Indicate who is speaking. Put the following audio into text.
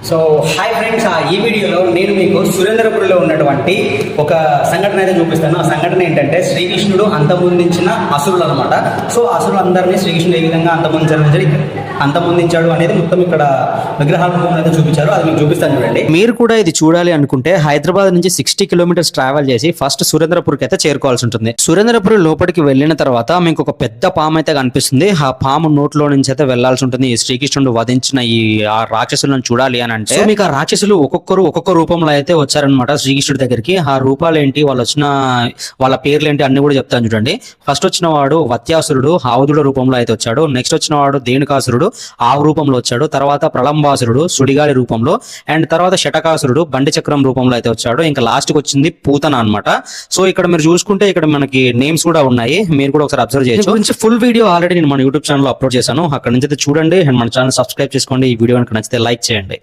Speaker 1: So hi friends, ఈ వీడియోలో నేను మీకు సురేంద్రపురిలో ఉన్నటువంటి ఒక సంఘటన అయితే చూపిస్తాను. ఆ సంఘటన ఏంటంటే శ్రీకృష్ణుడు అంతమొందించిన అసురులు అనమాట. సో అసురులందరినీ శ్రీకృష్ణుడు ఏ విధంగా అంతమొందించాడు అనేది మొత్తం ఇక్కడ విగ్రహాల రూపంలో అయితే చూపించారు. అది మీకు చూపిస్తాను చూడండి.
Speaker 2: మీరు కూడా ఇది చూడాలి అనుకుంటే హైదరాబాద్ నుంచి 60 కిలోమీటర్స్ ట్రావెల్ చేసి ఫస్ట్ సురేంద్రపురికి అయితే చేరుకోవాల్సి ఉంటుంది. సురేంద్రపురి లోపలికి వెళ్ళిన తర్వాత మీకు ఒక పెద్ద పాము అయితే కనిపిస్తుంది. ఆ పాము నోట్లో నుంచి అయితే వెళ్లాల్సి ఉంటుంది. ఈ శ్రీకృష్ణుడు వధించిన ఆ రాక్షసులను చూడాలి అని అంటే మీకు ఆ రాక్షసులు ఒక్కొక్క రూపంలో అయితే వచ్చారనమాట శ్రీకృష్ణుడి దగ్గరికి. ఆ రూపాలు ఏంటి, వాళ్ళు వచ్చిన వాళ్ళ పేర్లు ఏంటి అన్ని కూడా చెప్తాను చూడండి. ఫస్ట్ వచ్చిన వాడు వత్యాసురుడు ఆవుదుల రూపంలో అయితే వచ్చాడు. నెక్స్ట్ వచ్చిన వాడు దేనుకాసురుడు ఆవు రూపంలో వచ్చాడు. తర్వాత ప్రళంబాసురుడు సుడిగాలి రూపంలో, అండ్ తర్వాత శటకాసురుడు బండి చక్రం రూపంలో అయితే వచ్చాడు. ఇంకా లాస్ట్ కి వచ్చింది పూతన అనమాట. సో ఇక్కడ మీరు చూసుకుంటే ఇక్కడ మనకి నేమ్స్ కూడా ఉన్నాయి, మీరు కూడా ఒకసారి అబ్జర్వ్ చేయొచ్చు. గురించి ఫుల్ వీడియో ఆల్రెడీ నేను మన యూట్యూబ్ ఛానల్ లో అప్లోడ్ చేశాను, అక్కడ నుంచి అయితే చూడండి. అండ్ మన ఛానల్ సబ్స్క్రైబ్ చేసుకోండి. ఈ వీడియో కనుక నచ్చితే లైక్ చేయండి.